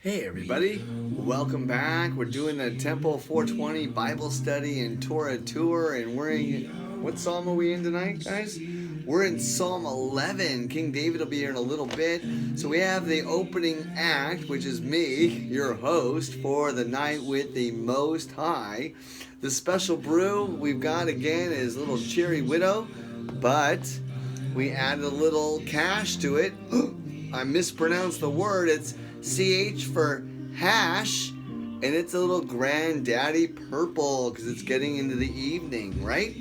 Hey everybody, welcome back. We're doing the Temple 420 Bible study and Torah tour, and we're in, what psalm are we in tonight, guys? We're in Psalm 11. King David will be here in a little bit. So we have the opening act, which is me, your host, for the night with the Most High. The special brew we've got again is Little Cherry Widow, but we added a little cash to it. I mispronounced the word. It's CH for hash, and it's a little granddaddy purple because it's getting into the evening, right?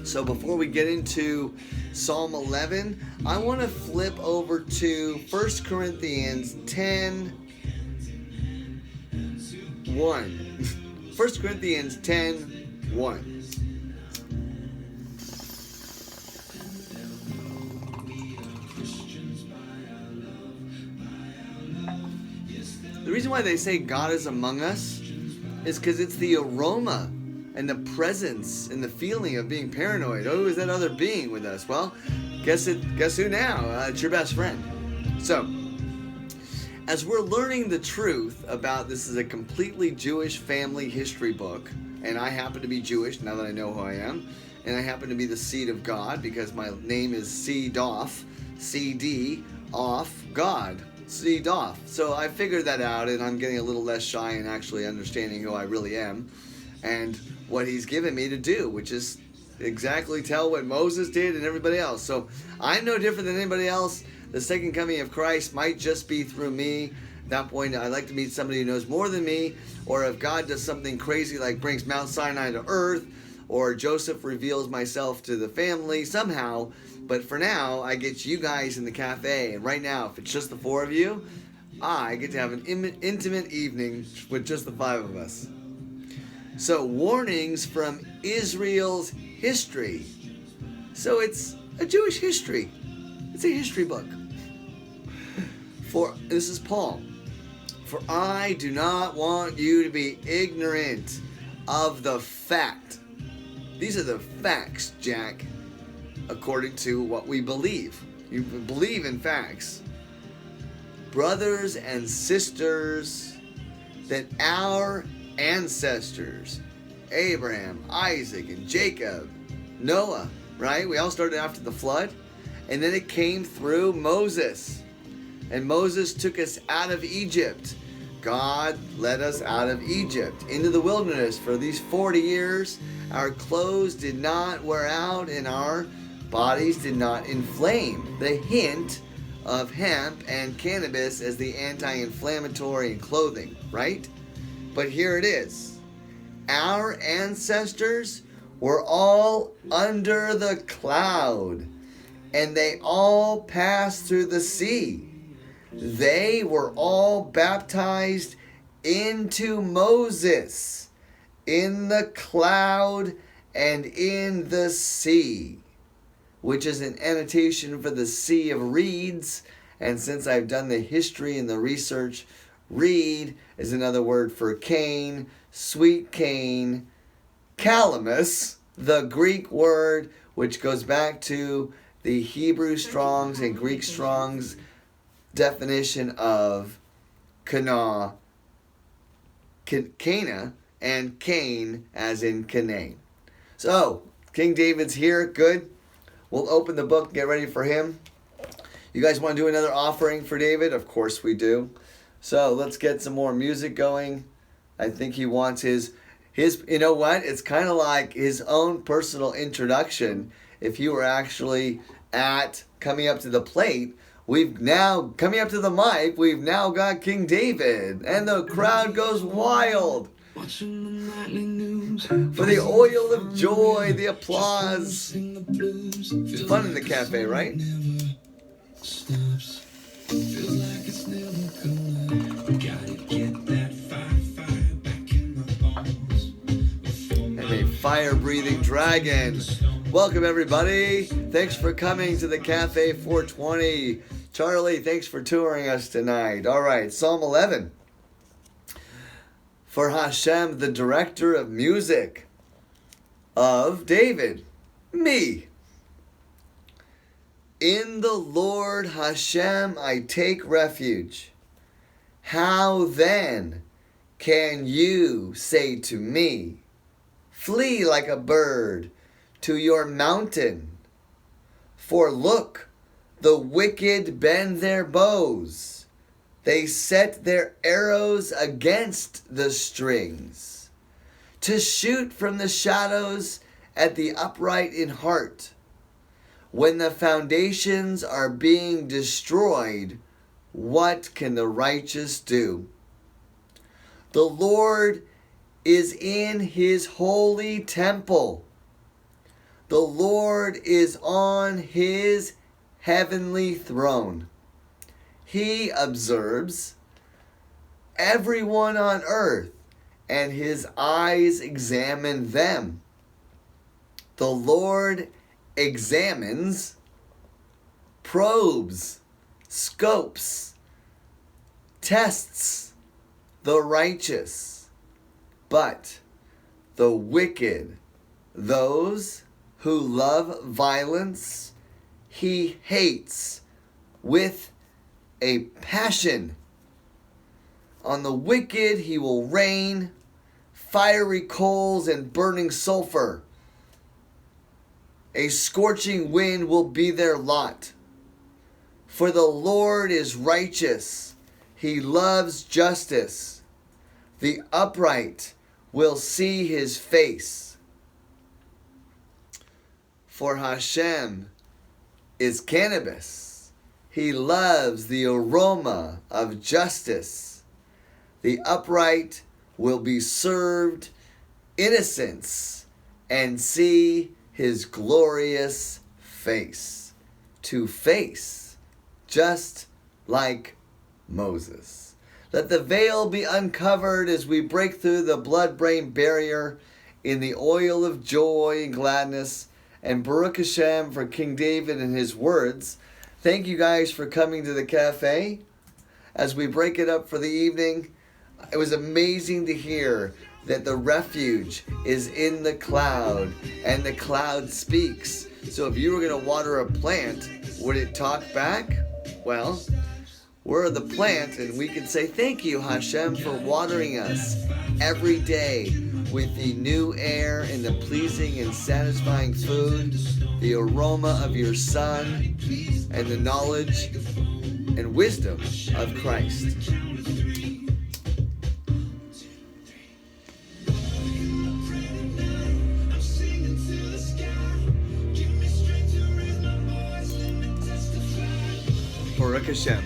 So before we get into Psalm 11, I want to flip over to 1 Corinthians 10, 1. 1 Corinthians 10, 1. The reason why they say God is among us is because it's the aroma and the presence and the feeling of being paranoid. Oh, is that other being with us? Well, guess who now? It's your best friend. So, as we're learning the truth about this is a completely Jewish family history book, and I happen to be Jewish now that I know who I am, and I happen to be the seed of God because my name is CDof, CD off God. CDof. So I figured that out, and I'm getting a little less shy and actually understanding who I really am and what he's given me to do, which is exactly tell what Moses did and everybody else. So I'm no different than anybody else. The second coming of Christ might just be through me. At that point, I'd like to meet somebody who knows more than me, or if God does something crazy like brings Mount Sinai to earth, or Joseph reveals myself to the family somehow. But for now, I get you guys in the cafe, and right now, if it's just the four of you, I get to have an intimate evening with just the five of us. So, warnings from Israel's history. So it's a Jewish history. It's a history book. This is Paul. For I do not want you to be ignorant of the fact. These are the facts, Jack. According to what we believe. You believe in facts. Brothers and sisters, that our ancestors, Abraham, Isaac, and Jacob, Noah, right? We all started after the flood. And then it came through Moses. And Moses took us out of Egypt. God led us out of Egypt into the wilderness for these 40 years. Our clothes did not wear out and our bodies did not inflame. The hint of hemp and cannabis as the anti-inflammatory in clothing, right? But here it is. Our ancestors were all under the cloud, and they all passed through the sea. They were all baptized into Moses in the cloud and in the sea, which is an annotation for the Sea of Reeds. And since I've done the history and the research, reed is another word for cane, sweet cane, calamus, the Greek word, which goes back to the Hebrew Strong's and Greek Strong's definition of Cana, and Cain as in Canaan. So, King David's here, good. We'll open the book and get ready for him. You guys want to do another offering for David? Of course we do. So let's get some more music going. I think he wants his you know what? It's kind of like his own personal introduction. If you were actually coming up to the plate, coming up to the mic, we've now got King David. And the crowd goes wild. For the oil of joy, the applause. It's fun in the cafe, right? And a fire-breathing dragon. Welcome, everybody. Thanks for coming to the Cafe 420. Charlie, thanks for touring us tonight. All right, Psalm 11. For Hashem, the director of music of David, me. In the Lord Hashem I take refuge. How then can you say to me, flee like a bird to your mountain? For look, the wicked bend their bows. They set their arrows against the strings, to shoot from the shadows at the upright in heart. When the foundations are being destroyed, what can the righteous do? The Lord is in his holy temple. The Lord is on his heavenly throne. He observes everyone on earth, and his eyes examine them. The Lord examines, probes, scopes, tests the righteous, but the wicked, those who love violence, he hates with a passion. On the wicked he will rain fiery coals and burning sulfur. A scorching wind will be their lot. For the Lord is righteous. He loves justice. The upright will see his face. For Hashem is Cannabis. He loves the aroma of justice. The upright will be served innocence and see his glorious face. To face, just like Moses. Let the veil be uncovered as we break through the blood-brain barrier in the oil of joy and gladness. And Baruch Hashem for King David and his words. Thank you guys for coming to the cafe. As we break it up for the evening, it was amazing to hear that the refuge is in the cloud and the cloud speaks. So if you were going to water a plant, would it talk back? Well, we're the plant and we can say thank you, Hashem, for watering us every day with the new air and the pleasing and satisfying food, the aroma of your Son, and the knowledge and wisdom of Christ. Baruch Hashem.